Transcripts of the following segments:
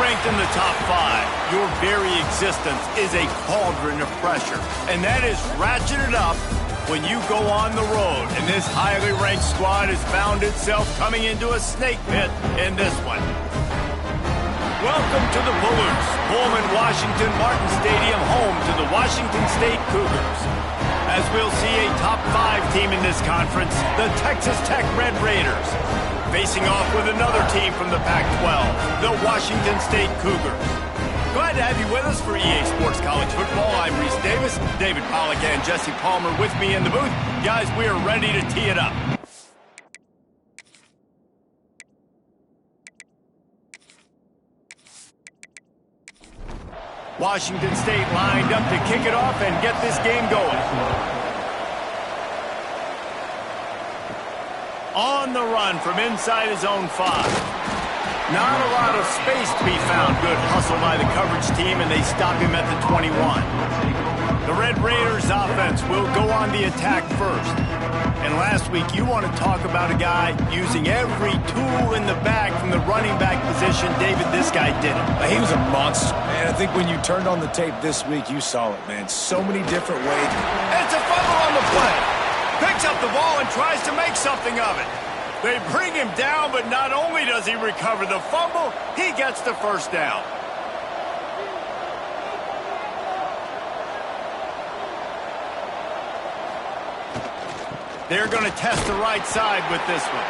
ranked in the top 5, your very existence is a cauldron of pressure. And that is ratcheted up when you go on the road. And this highly ranked squad has found itself coming into a snake pit in this one. Welcome to the Palouse, Pullman Washington Martin Stadium, home to the Washington State Cougars. As we'll see a top 5 team in this conference, the Texas Tech Red Raiders, facing off with another team from the Pac-12, the Washington State Cougars. Glad to have you with us for EA Sports College Football. I'm Reese Davis, David Pollack and Jesse Palmer with me in the booth. Guys, we are ready to tee it up. Washington State lined up to kick it off and get this game going. On the run from inside his own 5. Not a lot of space to be found. Good hustle by the coverage team, and they stop him at the 21. The Red Raiders offense will go on the attack first. And last week, you want to talk about a guy using every tool in the bag from the running back position. David, this guy did it. He was a monster, man. I think when you turned on the tape this week, you saw it, man. So many different ways. It's a fumble on the play. Picks up the ball and tries to make something of it. They bring him down, but not only does he recover the fumble, he gets the first down. They're going to test the right side with this one.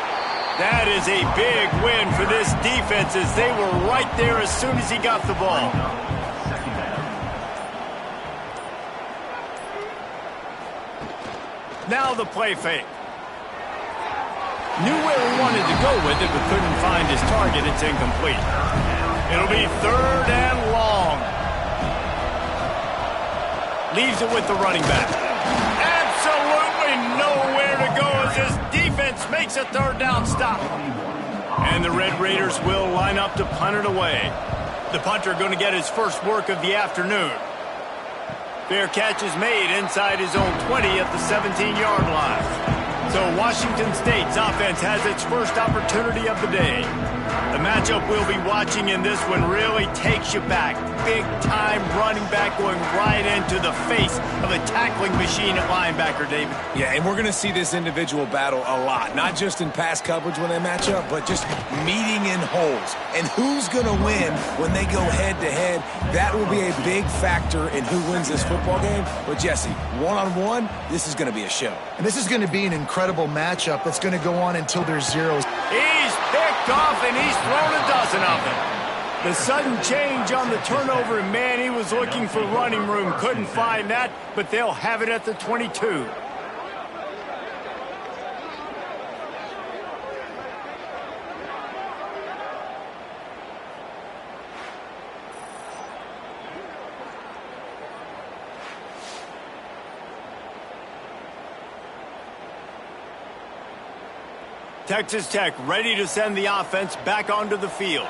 That is a big win for this defense as they were right there as soon as he got the ball. Now the play fake. Knew where he wanted to go with it, but couldn't find his target. It's incomplete. It'll be 3rd and long. Leaves it with the running back. Absolutely nowhere to go as his defense makes a 3rd down stop. And the Red Raiders will line up to punt it away. The punter going to get his first work of the afternoon. Fair catch is made inside his own 20 at the 17-yard line. So Washington State's offense has its first opportunity of the day. The matchup we'll be watching in this one really takes you back. Big-time running back going right into the face of a tackling machine at linebacker, David. Yeah, and we're going to see this individual battle a lot. Not just in pass coverage when they match up, but just meeting in holes. And who's going to win when they go head-to-head? That will be a big factor in who wins this football game. But, Jesse, one-on-one, this is going to be a show. And this is going to be an incredible matchup that's going to go on until there's zeros. He's picked off, and he's thrown a dozen of them. The sudden change on the turnover, and man, he was looking for running room. Couldn't find that, but they'll have it at the 22. Texas Tech ready to send the offense back onto the field.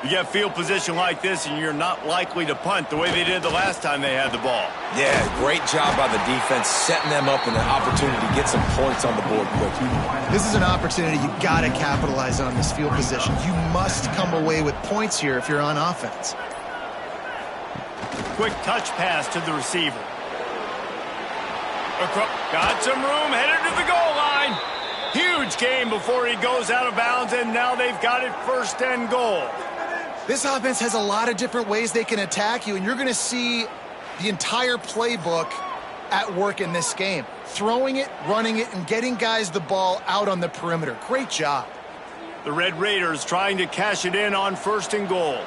You get field position like this, and you're not likely to punt the way they did the last time they had the ball. Yeah, great job by the defense setting them up in an opportunity to get some points on the board quickly. This is an opportunity you got to capitalize on this field position. You must come away with points here if you're on offense. Quick touch pass to the receiver. Got some room, headed to the goal line. Huge game before he goes out of bounds, and now they've got it 1st and goal. This offense has a lot of different ways they can attack you, and you're going to see the entire playbook at work in this game. Throwing it, running it, and getting guys the ball out on the perimeter. Great job. The Red Raiders trying to cash it in on 1st and goal.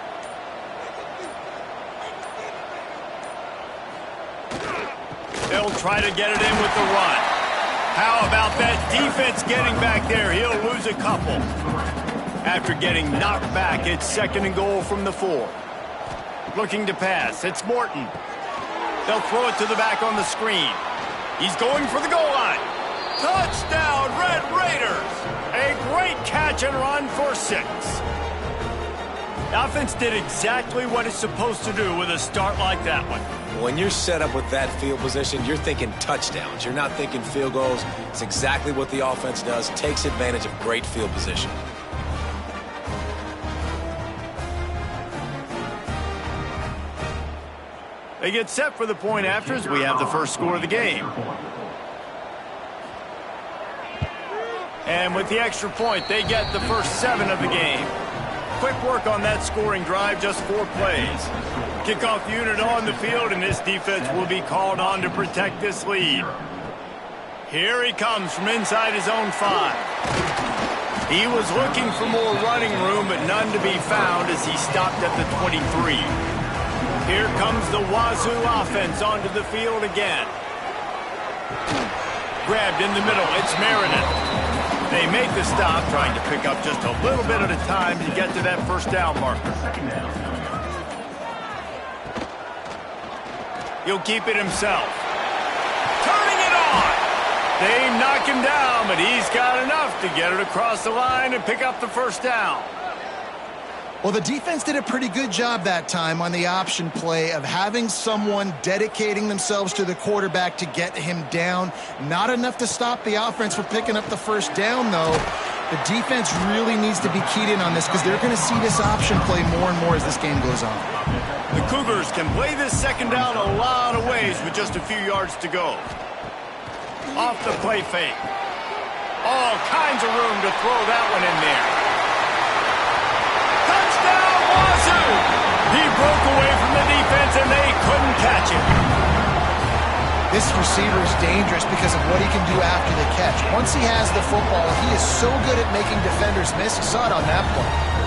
They'll try to get it in with the run. How about that defense getting back there? He'll lose a couple. After getting knocked back, it's 2nd and goal from the 4. Looking to pass. It's Morton. They'll throw it to the back on the screen. He's going for the goal line. Touchdown, Red Raiders. A great catch and run for 6. The offense did exactly what it's supposed to do with a start like that one. When you're set up with that field position, you're thinking touchdowns. You're not thinking field goals. It's exactly what the offense does. Takes advantage of great field position. They get set for the point after as we have the first score of the game. And with the extra point, they get the first 7 of the game. Quick work on that scoring drive, just 4 plays. Kickoff unit on the field, and this defense will be called on to protect this lead. Here he comes from inside his own 5. He was looking for more running room, but none to be found as he stopped at the 23. Here comes the Wazoo offense onto the field again. Grabbed in the middle, it's Meredith. They make the stop, trying to pick up just a little bit at a time to get to that first down marker. He'll keep it himself. Turning it on! They knock him down, but he's got enough to get it across the line and pick up the first down. Well, the defense did a pretty good job that time on the option play of having someone dedicating themselves to the quarterback to get him down. Not enough to stop the offense from picking up the first down, though. The defense really needs to be keyed in on this because they're going to see this option play more and more as this game goes on. The Cougars can play this second down a lot of ways with just a few yards to go. Off the play fake. All kinds of room to throw that one in there. Touchdown, Wazoo! He broke away from the defense and they couldn't catch him. This receiver is dangerous because of what he can do after the catch. Once he has the football, he is so good at making defenders miss. You saw it on that play.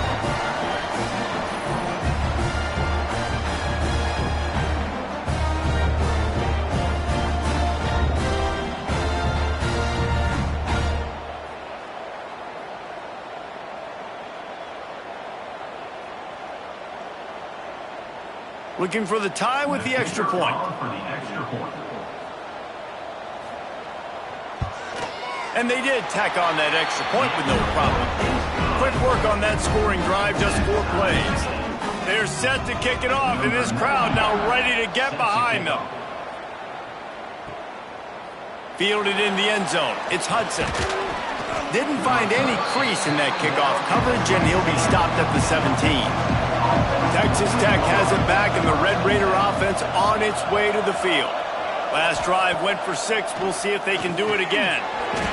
Looking for the tie with the extra point. And they did tack on that extra point with no problem. Quick work on that scoring drive, just 4 plays. They're set to kick it off, and this crowd now ready to get behind them. Fielded in the end zone. It's Hudson. Didn't find any crease in that kickoff coverage, and he'll be stopped at the 17. Texas Tech has it back, and the Red Raider offense on its way to the field. Last drive went for 6. We'll see if they can do it again.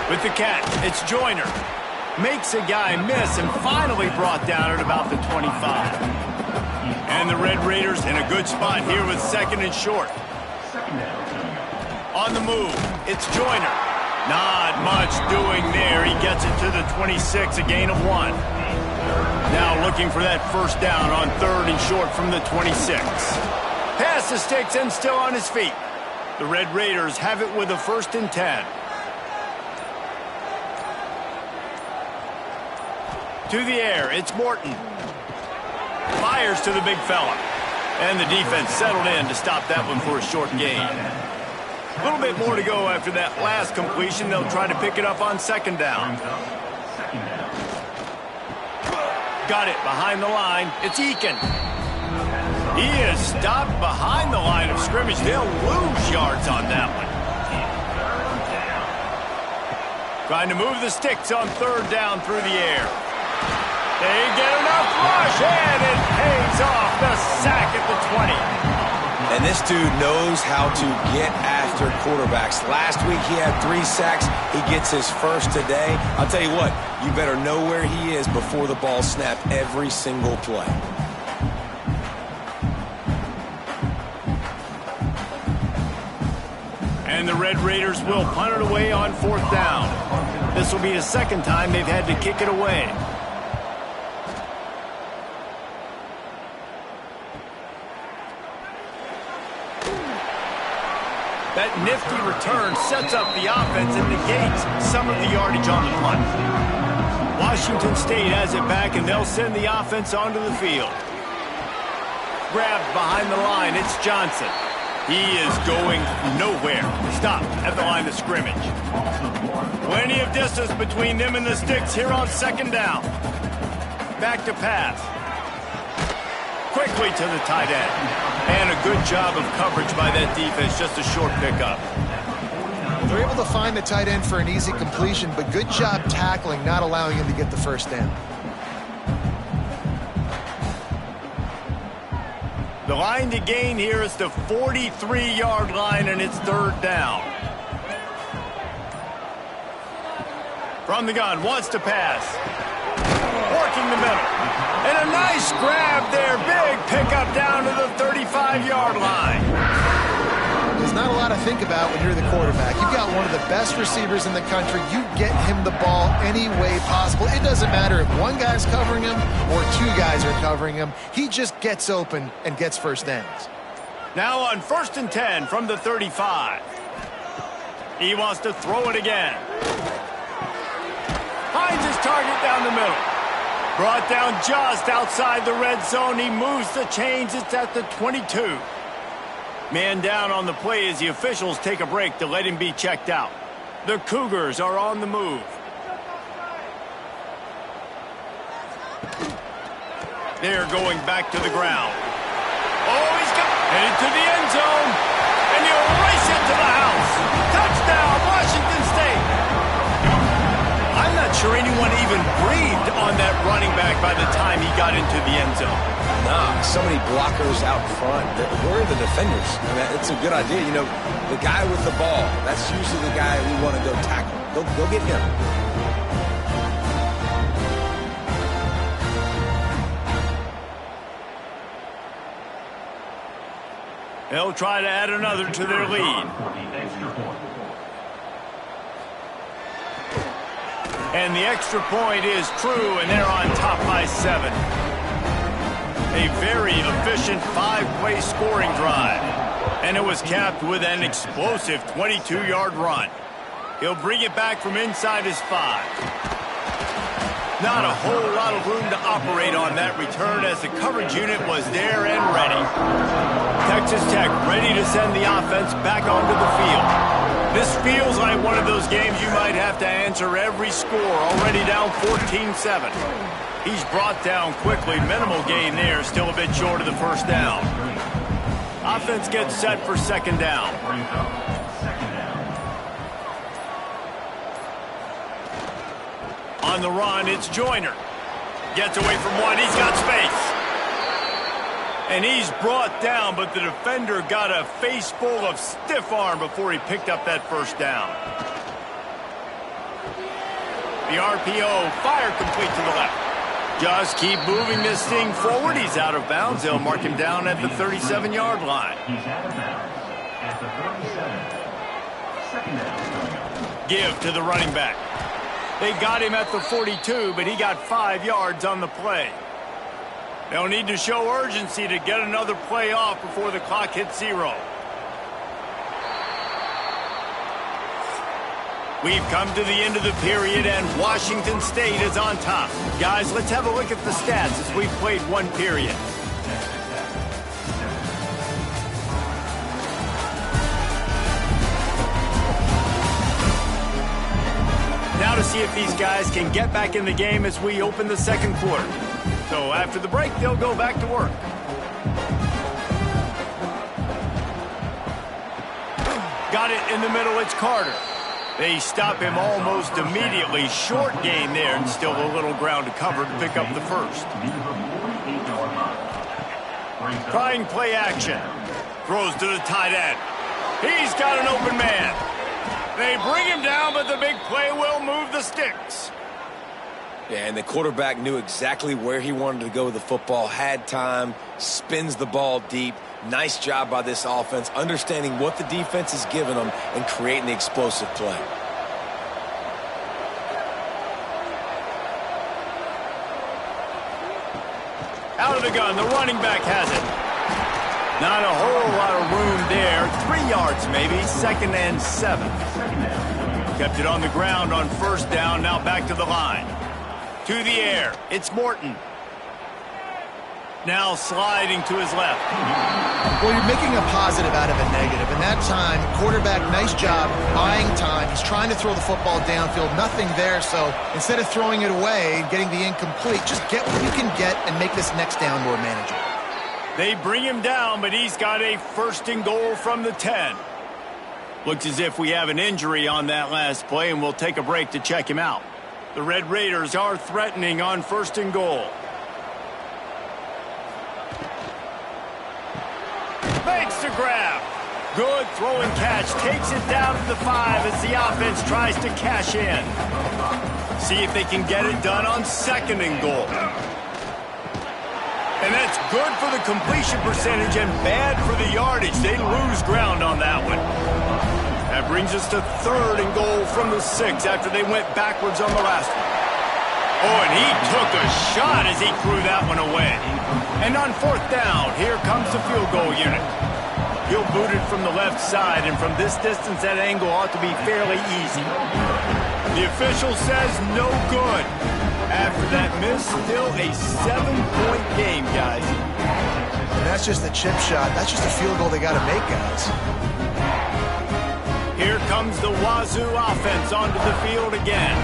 With the catch, it's Joyner. Makes a guy miss and finally brought down at about the 25. And the Red Raiders in a good spot here with 2nd and short. On the move, it's Joyner. Not much doing there. He gets it to the 26, a gain of 1. Now looking for that first down on 3rd and short from the 26. Past the sticks and still on his feet. The Red Raiders have it with a 1st and 10. To the air, it's Morton. Fires to the big fella. And the defense settled in to stop that one for a short gain. A little bit more to go after that last completion. They'll try to pick it up on 2nd down. Got it behind the line. It's Eakin. He is stopped behind the line of scrimmage. They'll lose yards on that one. Trying to move the sticks on 3rd down through the air. They get enough rush, and it pays off. The sack at the 20. And this dude knows how to get after quarterbacks. Last week he had 3 sacks. He gets his first today. I'll tell you what, you better know where he is before the ball snapped every single play. And the Red Raiders will punt it away on 4th down. This will be the 2nd time they've had to kick it away. That nifty return sets up the offense and negates some of the yardage on the punt. Washington State has it back, and they'll send the offense onto the field. Grabbed behind the line, it's Johnson. He is going nowhere. Stopped at the line of scrimmage. Plenty of distance between them and the sticks here on 2nd down. Back to pass. Quickly to the tight end. And a good job of coverage by that defense, just a short pickup. They're able to find the tight end for an easy completion, but good job tackling, not allowing him to get the first down. The line to gain here is the 43-yard line, and it's third down. From the gun, wants to pass. Working the middle. And a nice grab there. Big pickup down to the 35-yard line. There's not a lot to think about when you're the quarterback. You've got one of the best receivers in the country. You get him the ball any way possible. It doesn't matter if one guy's covering him or two guys are covering him. He just gets open and gets first downs. Now on 1st and 10 from the 35. He wants to throw it again. Finds his target down the middle. Brought down just outside the red zone. He moves the chains. It's at the 22. Man down on the play as the officials take a break to let him be checked out. The Cougars are on the move. They're going back to the ground. Oh, he's got headed to the end zone. And he'll race it to the house. Touchdown, Washington State. I'm not sure anyone even breathed on that running back by the time he got into the end zone. Nah, so many blockers out front. Where are the defenders? I mean, it's a good idea. You know, the guy with the ball, that's usually the guy we want to go tackle. Go get him. They'll try to add another to their lead. And the extra point is true, and they're on top by 7. A very efficient 5-play scoring drive. And it was capped with an explosive 22-yard run. He'll bring it back from inside his 5. Not a whole lot of room to operate on that return as the coverage unit was there and ready. Texas Tech ready to send the offense back onto the field. This feels like one of those games you might have to answer every score, already down 14-7. He's brought down quickly. Minimal gain there, still a bit short of the first down. Offense gets set for second down. On the run, it's Joyner. Gets away from one. He's got space. And he's brought down, but the defender got a face full of stiff arm before he picked up that first down. The RPO, fire complete to the left. Just keep moving this thing forward. He's out of bounds. They'll mark him down at the 37-yard line. He's out of bounds at the 37. Second down. Give to the running back. They got him at the 42, but he got 5 yards on the play. They'll need to show urgency to get another play off before the clock hits 0. We've come to the end of the period, and Washington State is on top. Guys, let's have a look at the stats as we've played one period. Now to see if these guys can get back in the game as we open the second quarter. So after the break, they'll go back to work. Got it in the middle, it's Carter. They stop him almost immediately. Short gain there, and still a little ground to cover to pick up the first. Trying play action. Throws to the tight end. He's got an open man. They bring him down, but the big play will move the sticks. Yeah, and the quarterback knew exactly where he wanted to go with the football, had time, spins the ball deep. Nice job by this offense, understanding what the defense is giving them and creating the explosive play. Out of the gun, the running back has it. Not a whole lot of room there. 3 yards maybe, 2nd and 7. Kept it on the ground on first down, now back to the line. To the air, it's Morton. Now sliding to his left. Well, you're making a positive out of a negative. And that time, quarterback, nice job buying time. He's trying to throw the football downfield. Nothing there, so instead of throwing it away, getting the incomplete, just get what you can get and make this next down more manageable. They bring him down, but he's got a 1st and goal from the 10. Looks as if we have an injury on that last play, and we'll take a break to check him out. The Red Raiders are threatening on 1st and goal. grab. Good throw and catch. Takes it down to the 5 as the offense tries to cash in. See if they can get it done on 2nd and goal. And that's good for the completion percentage and bad for the yardage. They lose ground on that one. That brings us to 3rd and goal from the 6 after they went backwards on the last one. Oh, and he took a shot as he threw that one away. And on 4th down, here comes the field goal unit. He'll boot it from the left side, and from this distance, that angle ought to be fairly easy. The official says no good. After that miss, still a 7-point game, guys. And that's just a chip shot. That's just a field goal they got to make, guys. Here comes the Wazoo offense onto the field again.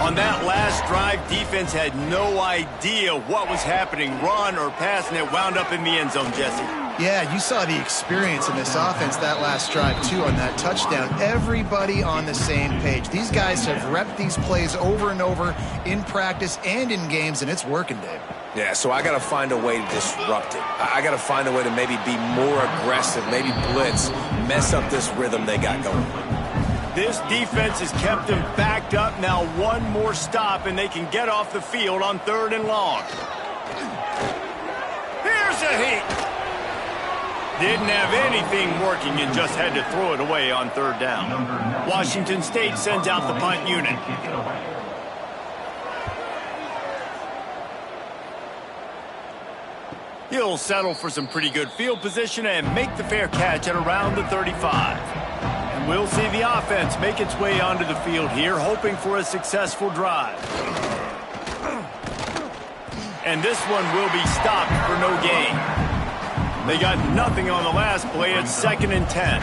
On that last drive, defense had no idea what was happening, run or pass, and it wound up in the end zone, Jesse. Yeah, you saw the experience in this offense that last drive, too, on that touchdown. Everybody on the same page. These guys have repped these plays over and over in practice and in games, and it's working, Dave. Yeah, so I got to find a way to disrupt it. I got to find a way to maybe be more aggressive, maybe blitz, mess up this rhythm they got going. This defense has kept them backed up. Now one more stop, and they can get off the field on 3rd and long. Here's a heat. Didn't have anything working and just had to throw it away on 3rd down. Washington State sends out the punt unit. He'll settle for some pretty good field position and make the fair catch at around the 35. And we'll see the offense make its way onto the field here, hoping for a successful drive. And this one will be stopped for no gain. They got nothing on the last play. It's 2nd and 10.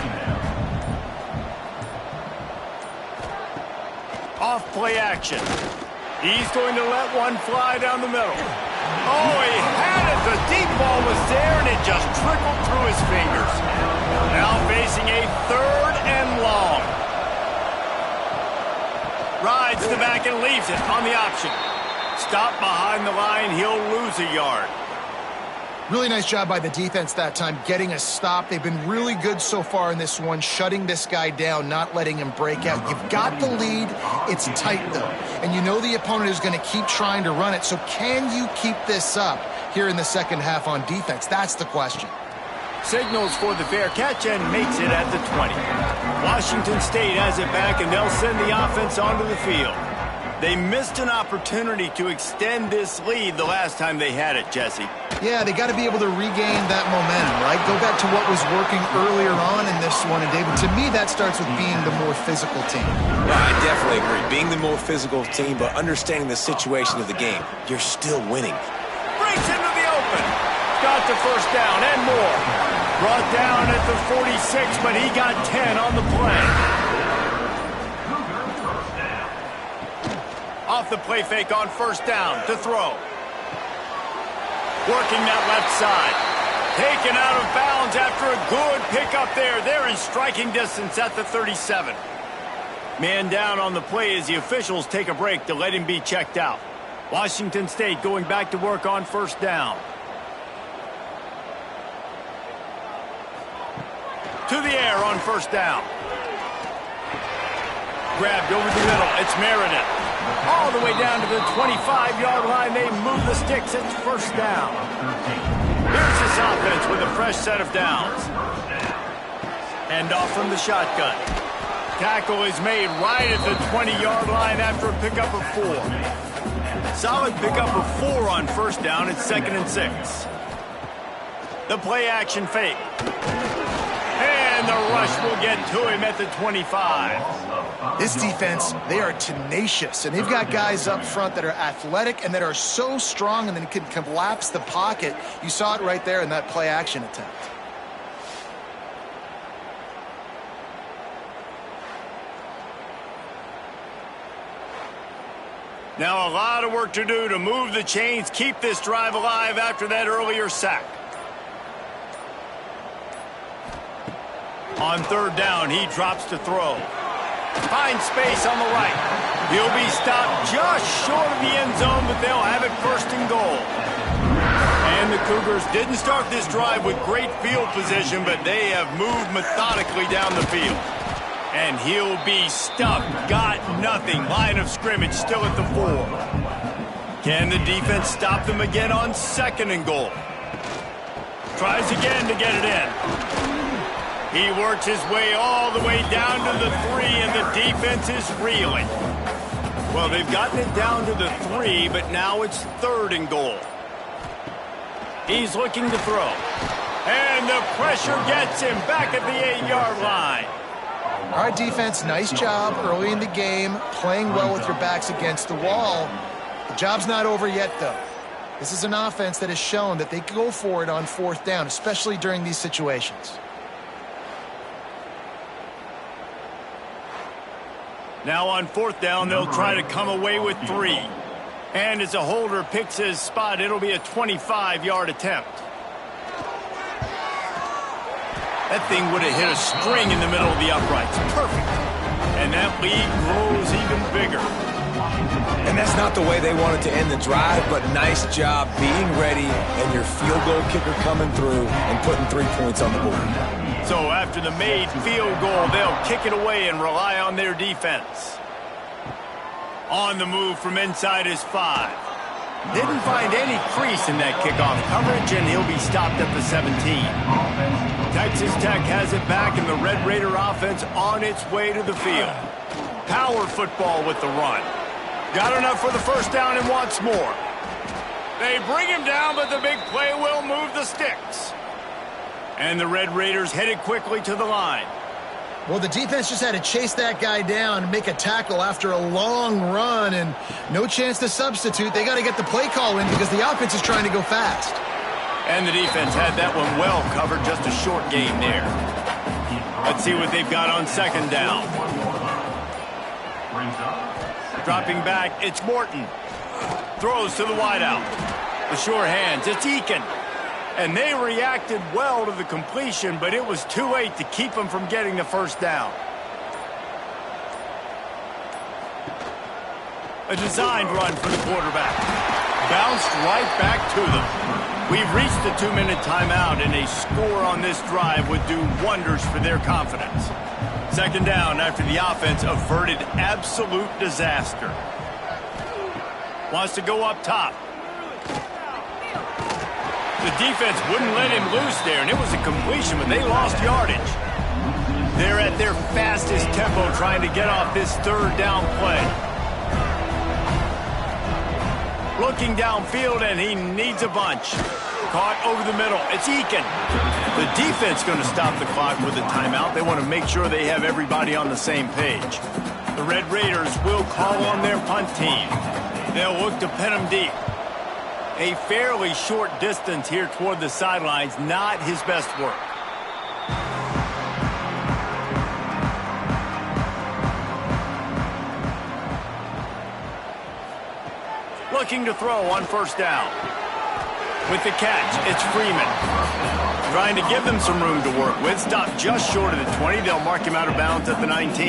Off play action. He's going to let one fly down the middle. Oh, he had it. The deep ball was there, and it just trickled through his fingers. Now facing a 3rd and long. Rides the back and leaves it on the option. Stop behind the line. He'll lose a yard. Really nice job by the defense that time, getting a stop. They've been really good so far in this one, shutting this guy down, not letting him break out. You've got the lead. It's tight, though. And you know the opponent is going to keep trying to run it. So can you keep this up here in the second half on defense? That's the question. Signals for the fair catch and makes it at the 20. Washington State has it back, and they'll send the offense onto the field. They missed an opportunity to extend this lead the last time they had it, Jesse. Yeah, they got to be able to regain that momentum, right? Go back to what was working earlier on in this one. And, David, to me, that starts with being the more physical team. Well, I definitely agree. Being the more physical team, but understanding the situation of the game. You're still winning. Breaks into the open. Got the 1st down and more. Brought down at the 46, but he got 10 on the play. Off the play fake on 1st down to throw. Working that left side. Taken out of bounds after a good pickup there. They're in striking distance at the 37. Man down on the play as the officials take a break to let him be checked out. Washington State going back to work on 1st down. To the air on 1st down. Grabbed over the middle. It's Meredith. All the way down to the 25-yard line. They move the sticks. It's 1st down. Here's this offense with a fresh set of downs. Hand off from the shotgun. Tackle is made right at the 20-yard line after a pickup of 4. Solid pickup of 4 on 1st down. It's 2nd and 6. The play action fake. And the rush will get to him at the 25. This defense, they are tenacious, and they've got guys up front that are athletic and that are so strong and then can collapse the pocket. You saw it right there in that play action attempt. Now a lot of work to do to move the chains, keep this drive alive after that earlier sack. On 3rd down, he drops to throw. Finds space on the right. He'll be stopped just short of the end zone, but they'll have it 1st and goal. And the Cougars didn't start this drive with great field position, but they have moved methodically down the field. And he'll be stuffed. Got nothing. Line of scrimmage still at the 4. Can the defense stop them again on 2nd and goal? Tries again to get it in. He works his way all the way down to the 3, and the defense is reeling. Well, they've gotten it down to the 3, but now it's 3rd and goal. He's looking to throw. And the pressure gets him back at the 8-yard line. All right, defense, nice job early in the game, playing well with your backs against the wall. The job's not over yet, though. This is an offense that has shown that they can go for it on 4th down, especially during these situations. Now on 4th down, they'll try to come away with 3. And as a holder picks his spot, it'll be a 25-yard attempt. That thing would have hit a string in the middle of the uprights. Perfect. And that lead grows even bigger. And that's not the way they wanted to end the drive, but nice job being ready and your field goal kicker coming through and putting 3 points on the board. So after the made field goal, they'll kick it away and rely on their defense. On the move from inside his 5. Didn't find any crease in that kickoff coverage, and he'll be stopped at the 17. Texas Tech has it back, and the Red Raider offense on its way to the field. Power football with the run. Got enough for the 1st down and wants more. They bring him down, but the big play will move the sticks. And the Red Raiders headed quickly to the line. Well, the defense just had to chase that guy down and make a tackle after a long run, and no chance to substitute. They got to get the play call in because the offense is trying to go fast. And the defense had that one well covered, just a short gain there. Let's see what they've got on 2nd down. Dropping back, it's Morton. Throws to the wideout. The sure hands, it's Eakin. And they reacted well to the completion, but it was too late to keep them from getting the 1st down. A designed run for the quarterback. Bounced right back to them. We've reached the 2-minute timeout, and a score on this drive would do wonders for their confidence. 2nd down after the offense averted absolute disaster. Wants to go up top. The defense wouldn't let him loose there, and it was a completion, but they lost yardage. They're at their fastest tempo trying to get off this 3rd down play. Looking downfield, and he needs a bunch. Caught over the middle. It's Eakin. The defense going to stop the clock with a timeout. They want to make sure they have everybody on the same page. The Red Raiders will call on their punt team. They'll look to pin them deep. A fairly short distance here toward the sidelines, not his best work. Looking to throw on 1st down. With the catch, it's Freeman. Trying to give them some room to work with. Stopped just short of the 20. They'll mark him out of bounds at the 19.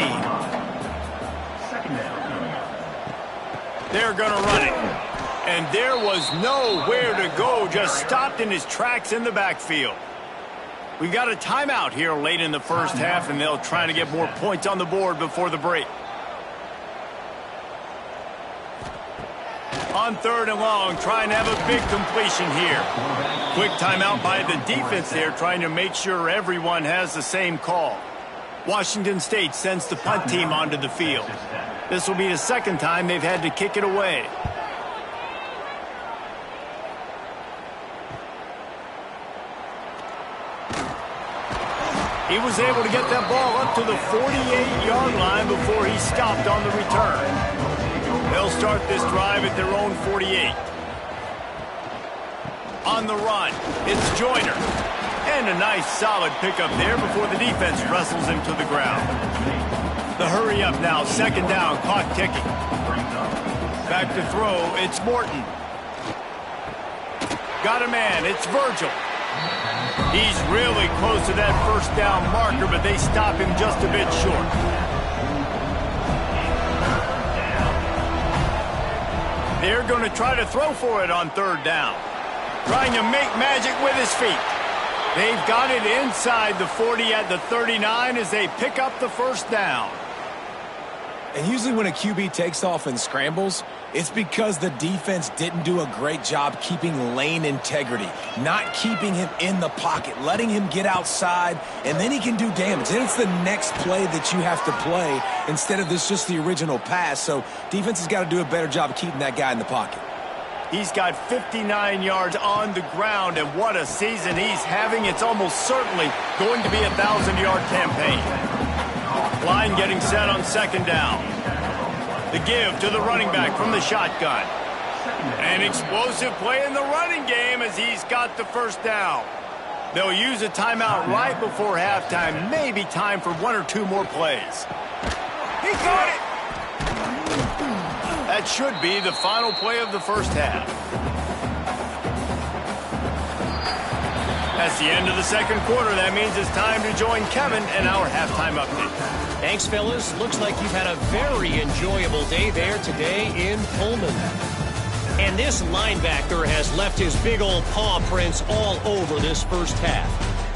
They're going to run it. And there was nowhere to go, just stopped in his tracks in the backfield. We've got a timeout here late in the 1st half, and they'll try to get more points on the board before the break. On 3rd and long, trying to have a big completion here. Quick timeout by the defense there, trying to make sure everyone has the same call. Washington State sends the punt team onto the field. This will be the 2nd time they've had to kick it away. He was able to get that ball up to the 48-yard line before he stopped on the return. They'll start this drive at their own 48. On the run, it's Joyner. And a nice solid pickup there before the defense wrestles him to the ground. The hurry up now, 2nd down, clock ticking. Back to throw, it's Morton. Got a man, it's Virgil. He's really close to that 1st down marker, but they stop him just a bit short. They're going to try to throw for it on 3rd down. trying to make magic with his feet. They've got it inside the 40 at the 39 as they pick up the first down. And usually when a QB takes off and scrambles, it's because the defense didn't do a great job keeping lane integrity, not keeping him in the pocket, letting him get outside, and then he can do damage. Then it's the next play that you have to play instead of this just the original pass. So defense has got to do a better job of keeping that guy in the pocket. He's got 59 yards on the ground, and what a season he's having. It's almost certainly going to be a 1,000-yard campaign. Line getting set on second down. The give to the running back from the shotgun. An explosive play in the running game as he's got the first down. They'll use a timeout right before halftime. Maybe time for one or two more plays. He got it! That should be the final play of the first half. That's the end of the second quarter. That means it's time to join Kevin in our halftime update. Thanks, fellas. Looks like you've had a very enjoyable day there today in Pullman. And this linebacker has left his big old paw prints all over this first half.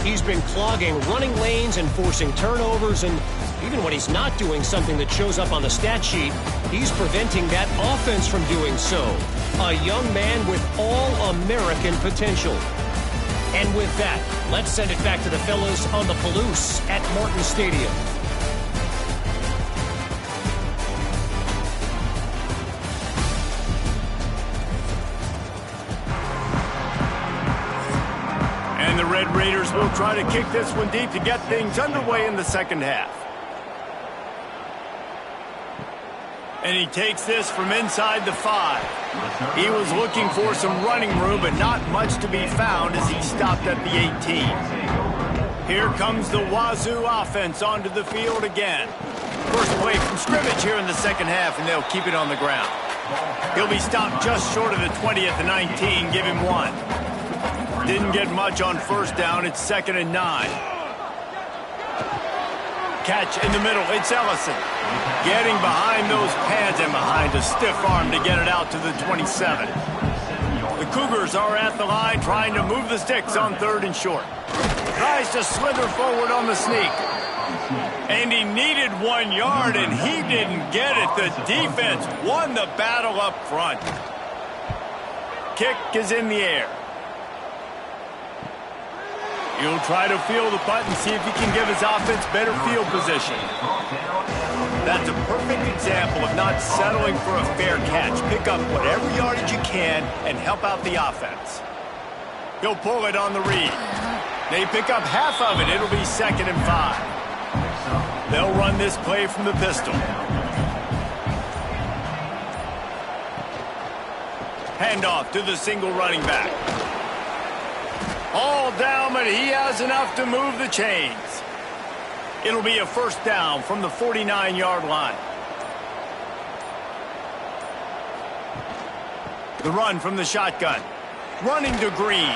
He's been clogging running lanes and forcing turnovers, and even when he's not doing something that shows up on the stat sheet, he's preventing that offense from doing so. A young man with all-American potential. And with that, let's send it back to the fellas on the Palouse at Martin Stadium. And the Red Raiders will try to kick this one deep to get things underway in the second half. And he takes this from inside the 5. He was looking for some running room, but not much to be found as he stopped at the 18. Here comes the Wazoo offense onto the field again. First play from scrimmage here in the second half, and they'll keep it on the ground. He'll be stopped just short of the 20 at the 19, give him 1. Didn't get much on first down. It's 2nd and 9. Catch in the middle. It's Ellison. Getting behind those pads and behind a stiff arm to get it out to the 27. The Cougars are at the line trying to move the sticks on 3rd and short. Tries to slither forward on the sneak. And he needed 1 yard, and he didn't get it. The defense won the battle up front. Kick is in the air. He'll try to feel the punt and see if he can give his offense better field position. That's a perfect example of not settling for a fair catch. Pick up whatever yardage you can and help out the offense. He'll pull it on the read. They pick up half of it. It'll be 2nd and 5. They'll run this play from the pistol. Handoff to the single running back. All down, but he has enough to move the chains. It'll be a first down from the 49-yard line. The run from the shotgun. Running to Green.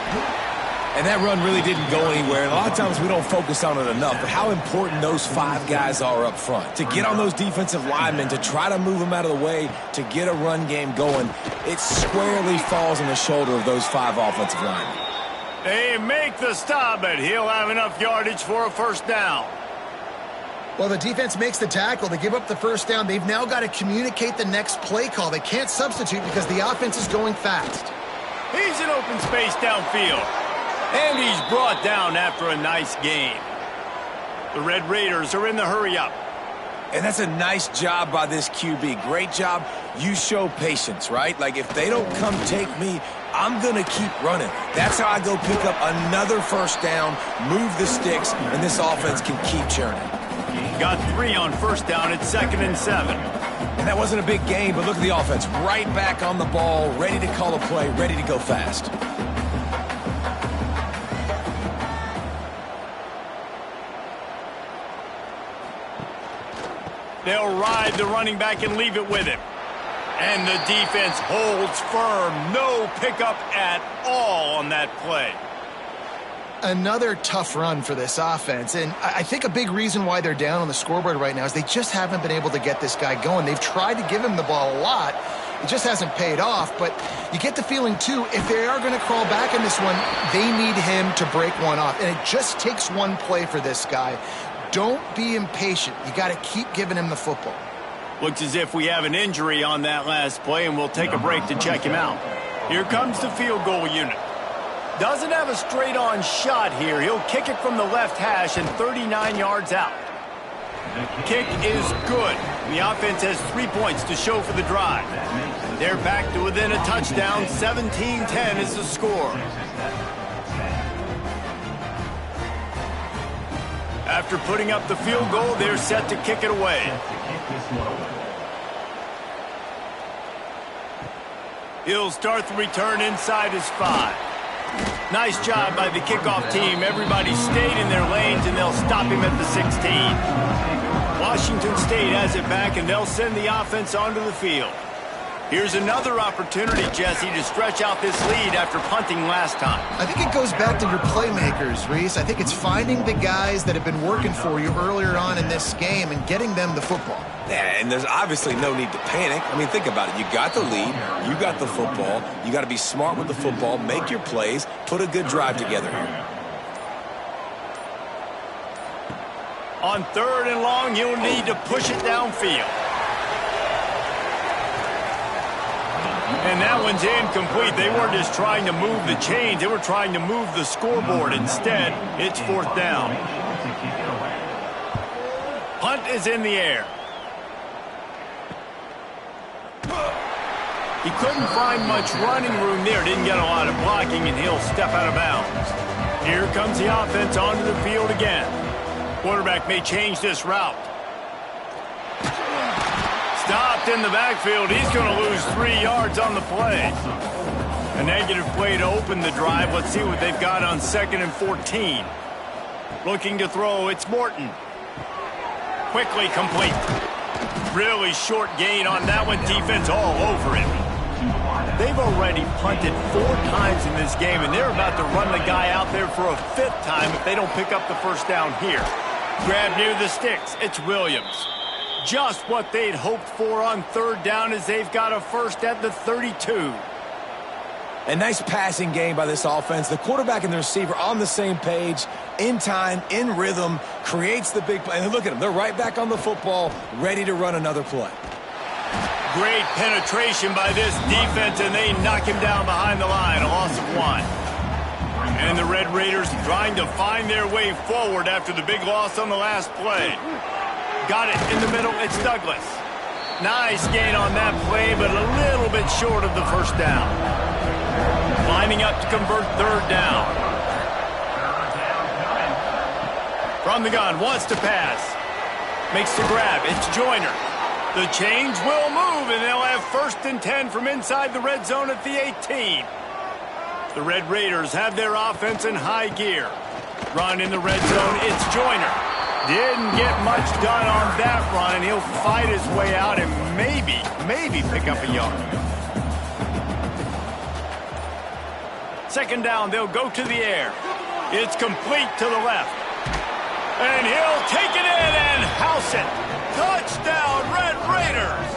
And that run really didn't go anywhere. And a lot of times we don't focus on it enough, but how important those 5 guys are up front. To get on those defensive linemen, to try to move them out of the way, to get a run game going, it squarely falls on the shoulder of those 5 offensive linemen. They make the stop, but he'll have enough yardage for a first down. Well, the defense makes the tackle. They give up the first down. They've now got to communicate the next play call. They can't substitute because the offense is going fast. He's in open space downfield. And he's brought down after a nice gain. The Red Raiders are in the hurry-up. And that's a nice job by this QB. Great job. You show patience, right? Like, if they don't come take me, I'm going to keep running. That's how I go pick up another first down, move the sticks, and this offense can keep churning. Got 3 on first down. It's 2nd and 7. And that wasn't a big gain, but look at the offense. Right back on the ball, ready to call a play, ready to go fast. They'll ride the running back and leave it with him. And the defense holds firm. No pickup at all on that play. Another tough run for this offense. And I think a big reason why they're down on the scoreboard right now is they just haven't been able to get this guy going. They've tried to give him the ball a lot, It just hasn't paid off, but you get the feeling, too, if they are going to crawl back in this one, they need him to break one off. And it just takes one play for this guy. Don't be impatient. You got to keep giving him the football. Looks as if we have an injury on that last play, and we'll take a break to check him out. Here comes the field goal unit. Doesn't have a straight-on shot here. He'll kick it from the left hash and 39 yards out. Kick is good. The offense has 3 points to show for the drive. They're back to within a touchdown. 17-10 is the score. After putting up the field goal, they're set to kick it away. He'll start the return inside his 5. Nice job by the kickoff team. Everybody stayed in their lanes, and they'll stop him at the 16. Washington State has it back, and they'll send the offense onto the field. Here's another opportunity, Jesse, to stretch out this lead after punting last time. I think it goes back to your playmakers, Reese. I think it's finding the guys that have been working for you earlier on in this game and getting them the football. Yeah, and there's obviously no need to panic. I mean, think about it. You got the lead. You got the football. You got to be smart with the football, make your plays, put a good drive together here. On 3rd and long, you'll need to push it downfield. And that one's incomplete. They weren't just trying to move the chains. They were trying to move the scoreboard. Instead, it's 4th down. Punt is in the air. He couldn't find much running room there. Didn't get a lot of blocking, and he'll step out of bounds. Here comes the offense onto the field again. Quarterback may change this route. Stopped in the backfield. He's going to lose 3 yards on the play. A negative play to open the drive. Let's see what they've got on 2nd and 14. Looking to throw. It's Morton. Quickly complete. Really short gain on that one. Defense all over it. They've already punted 4 times in this game, and they're about to run the guy out there for a 5th time if they don't pick up the first down here. Grab near the sticks. It's Williams. Just what they'd hoped for on 3rd down as they've got a first at the 32. A nice passing game by this offense. The quarterback and the receiver on the same page, in time, in rhythm, creates the big play. And look at them. They're right back on the football, ready to run another play. Great penetration by this defense, and they knock him down behind the line. A loss of 1. And the Red Raiders trying to find their way forward after the big loss on the last play. Got it in the middle. It's Douglas. Nice gain on that play, but a little bit short of the first down. Lining up to convert 3rd down. From the gun, wants to pass. Makes the grab. It's Joyner. The change will move, and they'll have 1st and 10 from inside the red zone at the 18. The Red Raiders have their offense in high gear. Run in the red zone. It's Joyner. Didn't get much done on that run, and he'll fight his way out and maybe pick up a yard. 2nd down, they'll go to the air. It's complete to the left. And he'll take it in and house it. Touchdown, Red Raiders!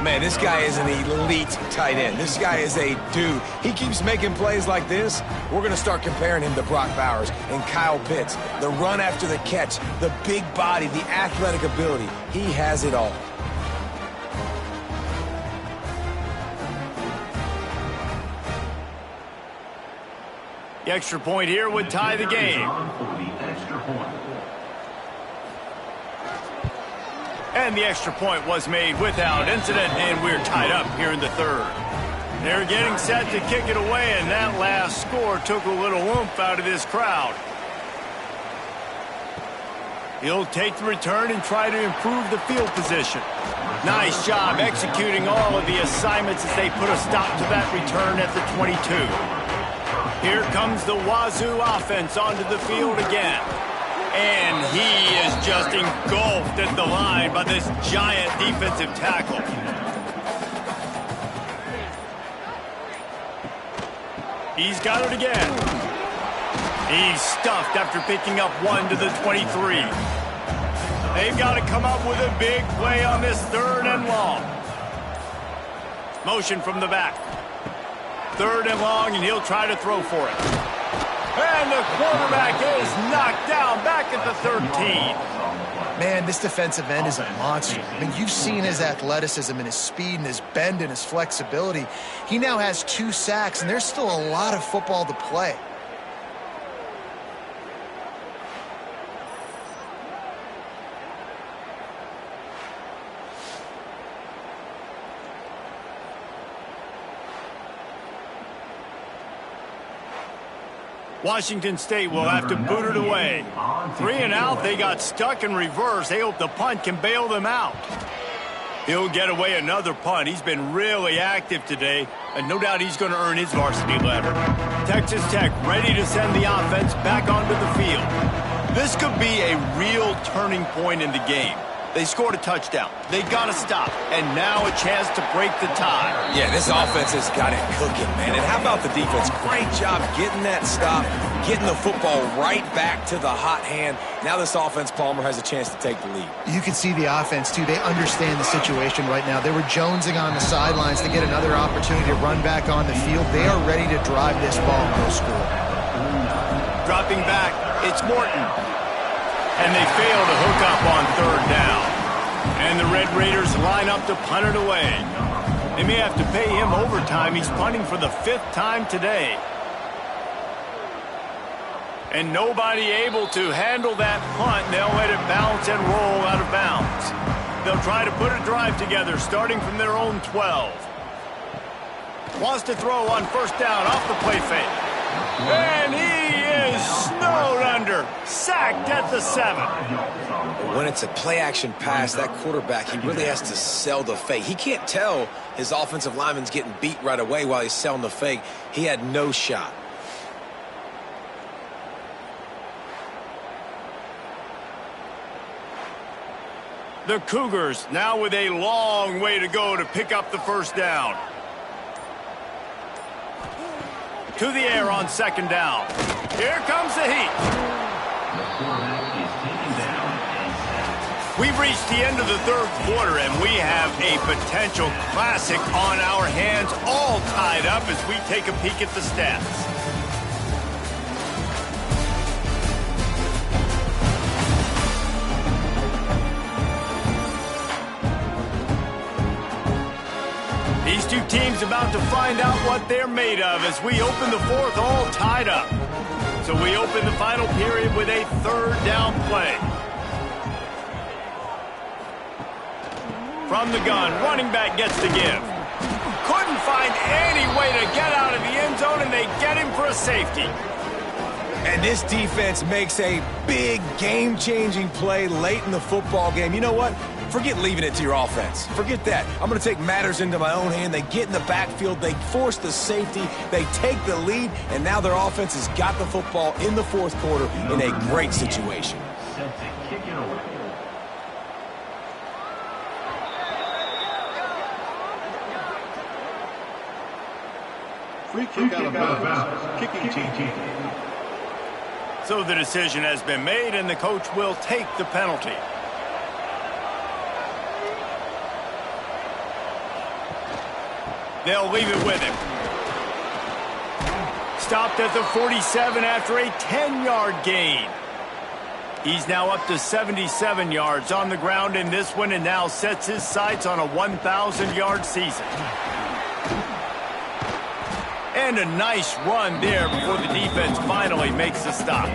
Man, this guy is an elite tight end. This guy is a dude. He keeps making plays like this. We're going to start comparing him to Brock Bowers and Kyle Pitts. The run after the catch, the big body, the athletic ability. He has it all. The extra point here would tie the game. And the extra point was made without incident, and we're tied up here in the 3rd. They're getting set to kick it away, and that last score took a little oomph out of this crowd. He'll take the return and try to improve the field position. Nice job executing all of the assignments as they put a stop to that return at the 22. Here comes the Wazoo offense onto the field again. And he is just engulfed at the line by this giant defensive tackle. He's got it again. He's stuffed after picking up 1 to the 23. They've got to come up with a big play on this 3rd and long. Motion from the back. 3rd and long, and he'll try to throw for it. And the quarterback is knocked down back at the 13. Man, this defensive end is a monster. I mean, you've seen his athleticism and his speed and his bend and his flexibility. He now has 2 sacks, and there's still a lot of football to play. Washington State will have to boot it away. 3 and out, they got stuck in reverse. They hope the punt can bail them out. He'll get away another punt. He's been really active today, and no doubt he's going to earn his varsity letter. Texas Tech ready to send the offense back onto the field. This could be a real turning point in the game. They scored a touchdown. They got to stop. And now a chance to break the tie. Yeah, this offense has got it cooking, man. And how about the defense? Great job getting that stop, getting the football right back to the hot hand. Now this offense, Palmer, has a chance to take the lead. You can see the offense, too. They understand the situation right now. They were jonesing on the sidelines to get another opportunity to run back on the field. They are ready to drive this ball and go score. Dropping back, it's Morton. And they fail to hook up on 3rd down. And the Red Raiders line up to punt it away. They may have to pay him overtime. He's punting for the 5th time today. And nobody able to handle that punt. They'll let it bounce and roll out of bounds. They'll try to put a drive together starting from their own 12. Wants to throw on 1st down off the play fake. And he is snowed under. Sacked at the 7. When it's a play-action pass, that quarterback, he really has to sell the fake. He can't tell his offensive lineman's getting beat right away while he's selling the fake. He had no shot. The Cougars now with a long way to go to pick up the 1st down. To the air on 2nd down. Here comes the heat. The quarterback is taken down and sacked. We've reached the end of the 3rd quarter, and we have a potential classic on our hands, all tied up as we take a peek at the stats. These two teams about to find out what they're made of as we open the 4th all tied up. So we open the final period with a 3rd down play. From the gun, running back gets the give. Couldn't find any way to get out of the end zone, and they get him for a safety. And this defense makes a big game-changing play late in the football game. You know what? Forget leaving it to your offense. Forget that. I'm going to take matters into my own hand. They get in the backfield. They force the safety. They take the lead. And now their offense has got the football in the 4th quarter in a great situation. Set to kick it away. Free kick out of bounds. Kicking team. So the decision has been made, and the coach will take the penalty. They'll leave it with him. Stopped at the 47 after a 10-yard gain. He's now up to 77 yards on the ground in this one, and now sets his sights on a 1,000-yard season. And a nice run there before the defense finally makes the stop.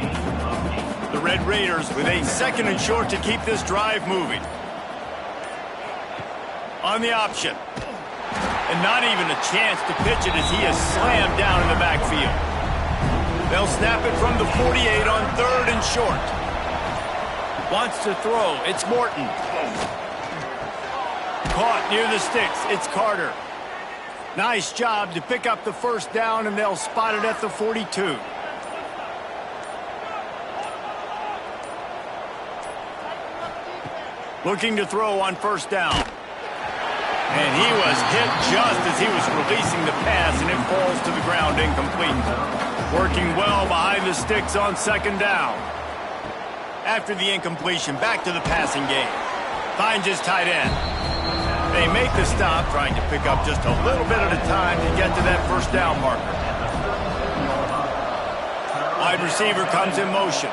The Red Raiders with a 2nd and short to keep this drive moving. On the option. And not even a chance to pitch it as he is slammed down in the backfield. They'll snap it from the 48 on 3rd and short. Wants to throw. It's Morton. Caught near the sticks. It's Carter. Nice job to pick up the 1st down, and they'll spot it at the 42. Looking to throw on 1st down. And he was hit just as he was releasing the pass, and it falls to the ground incomplete. Working well behind the sticks on 2nd down. After the incompletion, back to the passing game. Finds his tight end. They make the stop, trying to pick up just a little bit at a time to get to that first down marker. Wide receiver comes in motion.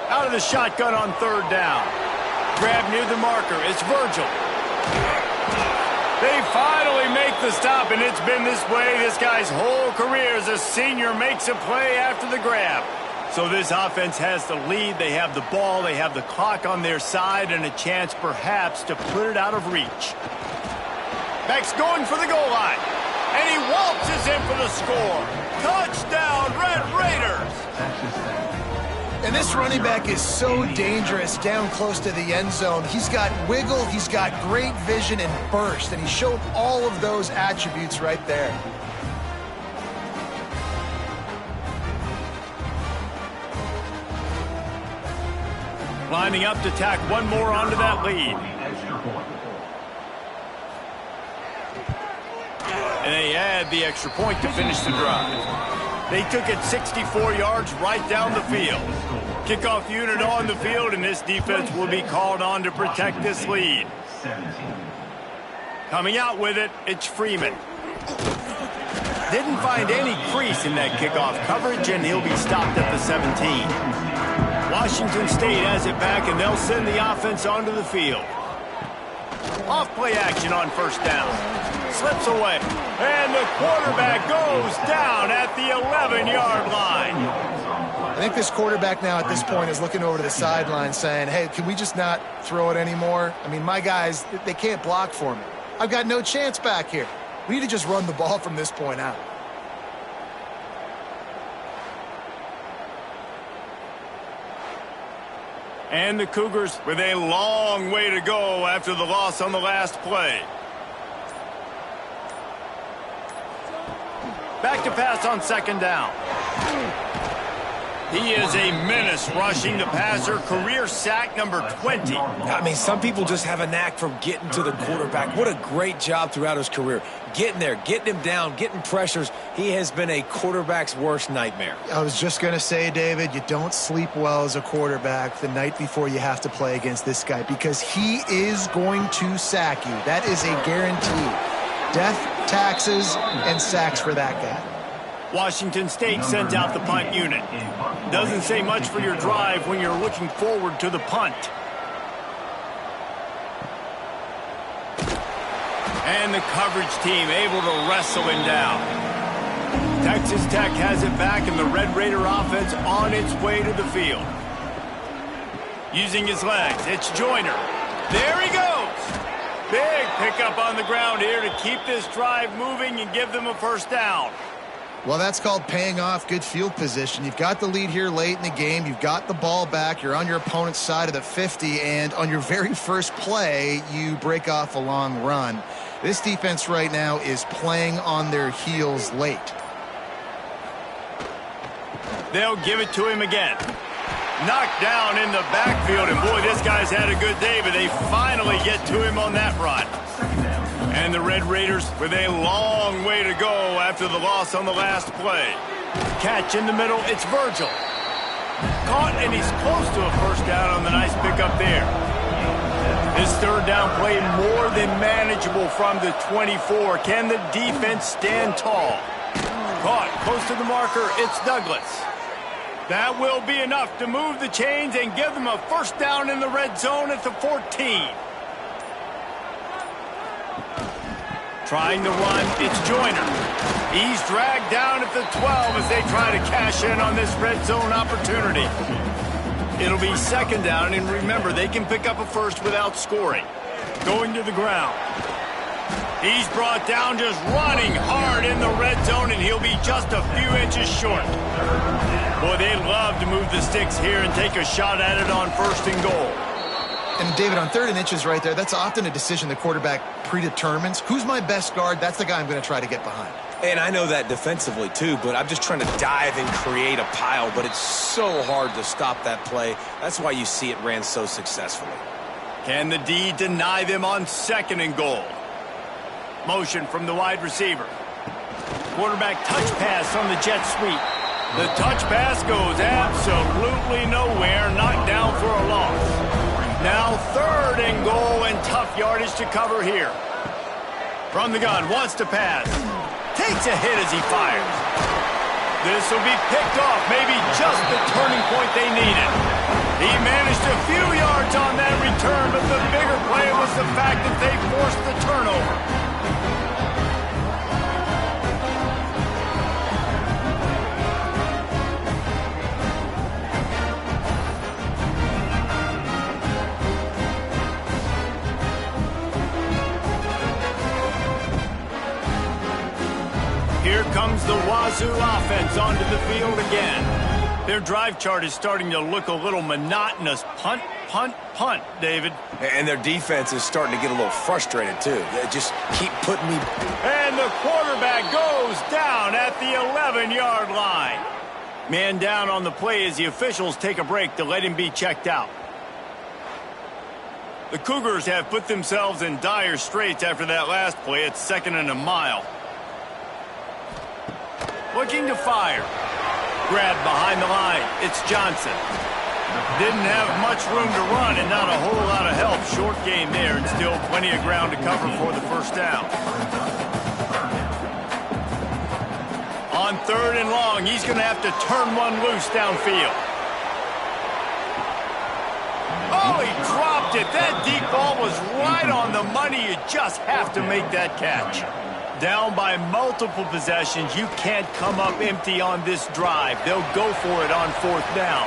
Out of the shotgun on third down. Grab near the marker. It's Virgil. They finally make the stop, and it's been this way this guy's whole career as a senior makes a play after the grab. So this offense has the lead. They have the ball. They have the clock on their side and a chance perhaps to put it out of reach. Beck's going for the goal line. And he waltzes in for the score. Touchdown, Red Raiders! And this running back is so dangerous down close to the end zone. He's got wiggle, he's got great vision and burst, and he showed all of those attributes right there. Lining up to tack one more onto that lead. And they add the extra point to finish the drive. They took it 64 yards right down the field. Kickoff unit on the field, and this defense will be called on to protect this lead. Coming out with it, it's Freeman. Didn't find any crease in that kickoff coverage, and he'll be stopped at the 17. Washington State has it back, and they'll send the offense onto the field. Off-play action on first down. Slips away, and the quarterback goes down at the 11-yard line. I think this quarterback now at this point is looking over to the sideline saying, hey, can we just not throw it anymore? I mean, my guys, they can't block for me. I've got no chance back here. We need to just run the ball from this point out. And the Cougars with a long way to go after the loss on the last play. Back to pass on second down. He is a menace rushing the passer. Career sack number 20. I mean, some people just have a knack for getting to the quarterback. What a great job throughout his career. Getting there, getting him down, getting pressures. He has been a quarterback's worst nightmare. I was just going to say, David, you don't sleep well as a quarterback the night before you have to play against this guy because he is going to sack you. That is a guarantee. Death, taxes, and sacks for that guy. Washington State sends out the punt unit. Doesn't say much for your drive when you're looking forward to the punt. And the coverage team able to wrestle him down. Texas Tech has it back, and the Red Raider offense on its way to the field. Using his legs, it's Joyner. There he goes. Big pickup on the ground here to keep this drive moving and give them a first down. Well, that's called paying off good field position. You've got the lead here late in the game. You've got the ball back. You're on your opponent's side of the 50, and on your very first play, you break off a long run. This defense right now is playing on their heels late. They'll give it to him again. Knocked down in the backfield, and boy, this guy's had a good day, but they finally get to him on that run. And the Red Raiders with a long way to go after the loss on the last play. Catch in the middle, it's Virgil. Caught, and he's close to a first down on the nice pickup there. This third down play more than manageable from the 24. Can the defense stand tall? Caught, close to the marker, it's Douglas. That will be enough to move the chains and give them a first down in the red zone at the 14. Trying to run, it's Joyner. He's dragged down at the 12 as they try to cash in on this red zone opportunity. It'll be second down, and remember, they can pick up a first without scoring. Going to the ground. He's brought down just running hard in the red zone, and he'll be just a few inches short. Boy, they love to move the sticks here and take a shot at it on first and goal. And, David, on 3rd and inches right there, that's often a decision the quarterback predetermines. Who's my best guard? That's the guy I'm going to try to get behind. And I know that defensively, too, but I'm just trying to dive and create a pile, but it's so hard to stop that play. That's why you see it ran so successfully. Can the D deny them on 2nd and goal? Motion from the wide receiver. Quarterback touch pass on the jet sweep. The touch pass goes absolutely nowhere, knocked down for a loss. Now 3rd and goal, and tough yardage to cover here. From the gun, wants to pass. Takes a hit as he fires. This will be picked off, maybe just the turning point they needed. He managed a few yards on that return, but the bigger play was the fact that they forced the turnover. Here comes the Wazoo offense onto the field again. Their drive chart is starting to look a little monotonous. Punt, punt, punt, David. And their defense is starting to get a little frustrated, too. They just keep putting me... And the quarterback goes down at the 11-yard line. Man down on the play as the officials take a break to let him be checked out. The Cougars have put themselves in dire straits after that last play. It's 2nd and a mile. Looking to fire. Grabbed behind the line. It's Johnson. Didn't have much room to run and not a whole lot of help. Short game there and still plenty of ground to cover for the first down. On 3rd and long, he's going to have to turn one loose downfield. Oh, he dropped it. That deep ball was right on the money. You just have to make that catch. Down by multiple possessions, you can't come up empty on this drive. They'll go for it on 4th down.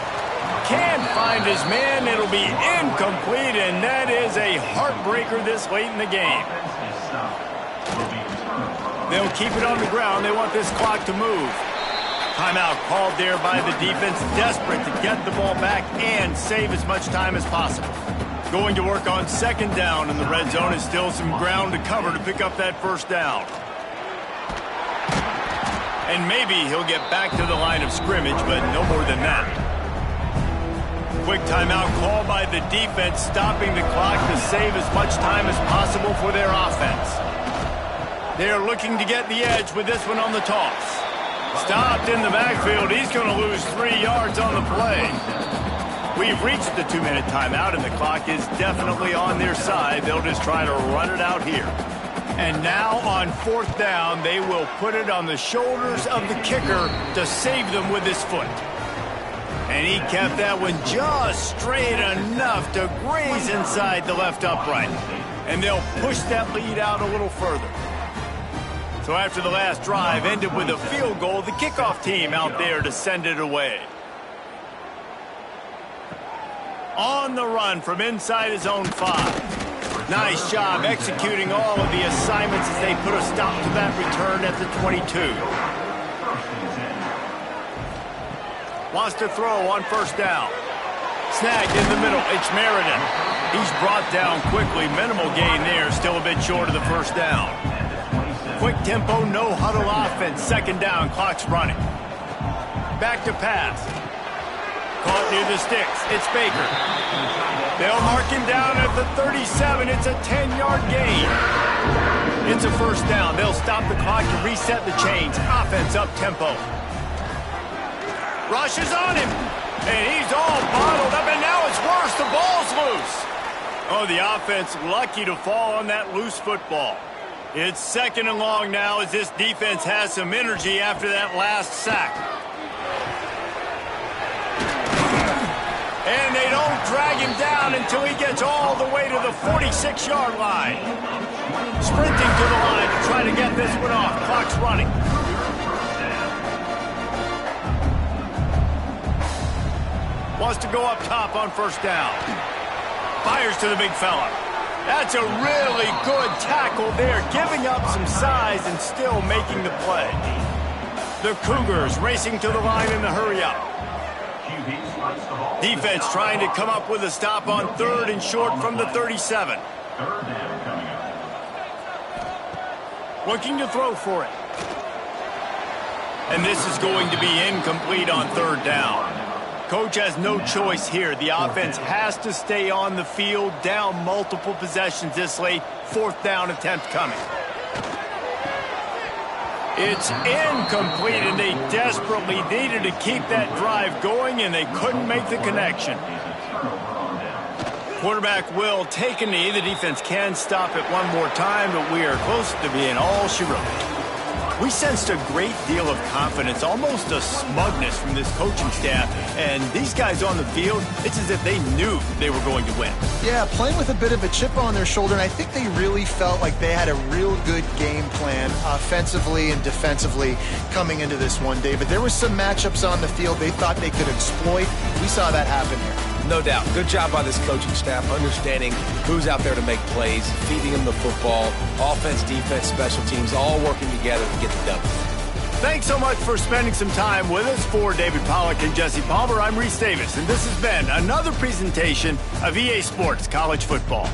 Can't find his man. It'll be incomplete, and that is a heartbreaker this late in the game. They'll keep it on the ground. They want this clock to move. Timeout called there by the defense, desperate to get the ball back and save as much time as possible. Going to work on 2nd down, and the red zone is still some ground to cover to pick up that 1st down. And maybe he'll get back to the line of scrimmage, but no more than that. Quick timeout call by the defense, stopping the clock to save as much time as possible for their offense. They're looking to get the edge with this one on the toss. Stopped in the backfield. He's going to lose 3 yards on the play. We've reached the 2-minute timeout, and the clock is definitely on their side. They'll just try to run it out here. And now on 4th down, they will put it on the shoulders of the kicker to save them with his foot. And he kept that one just straight enough to graze inside the left upright. And they'll push that lead out a little further. So after the last drive ended with a field goal, the kickoff team out there to send it away. On the run from inside his own 5. Nice job executing all of the assignments as they put a stop to that return at the 22. Wants to throw on 1st down. Snagged in the middle. It's Meriden. He's brought down quickly. Minimal gain there. Still a bit short of the 1st down. Quick tempo, no huddle offense. 2nd down. Clock's running. Back to pass. Caught near the sticks. It's Baker. They'll mark him down at the 37. It's a 10-yard gain. It's a 1st down. They'll stop the clock to reset the chains. Offense up tempo. Rushes on him. And he's all bottled up. And now it's worse. The ball's loose. Oh, the offense lucky to fall on that loose football. It's 2nd and long now as this defense has some energy after that last sack. And they don't drag him down until he gets all the way to the 46-yard line. Sprinting to the line to try to get this one off. Clock's running. Wants to go up top on 1st down. Fires to the big fella. That's a really good tackle there, giving up some size and still making the play. The Cougars racing to the line in the hurry-up. Defense trying to come up with a stop on 3rd and short from the 37. Looking to throw for it. And this is going to be incomplete on 3rd down. Coach has no choice here. The offense has to stay on the field, down multiple possessions this late. 4th down attempt coming. It's incomplete, and they desperately needed to keep that drive going, and they couldn't make the connection. Quarterback will take a knee. The defense can stop it one more time, but we are close to being all she wrote. We sensed a great deal of confidence, almost a smugness from this coaching staff. And these guys on the field, it's as if they knew they were going to win. Yeah, playing with a bit of a chip on their shoulder, and I think they really felt like they had a real good game plan offensively and defensively coming into this one, David. There were some matchups on the field they thought they could exploit. We saw that happen here. No doubt. Good job by this coaching staff understanding who's out there to make plays, feeding them the football, offense, defense, special teams, all working together to get the W. Thanks so much for spending some time with us. For David Pollack and Jesse Palmer, I'm Reese Davis, and this has been another presentation of EA Sports College Football.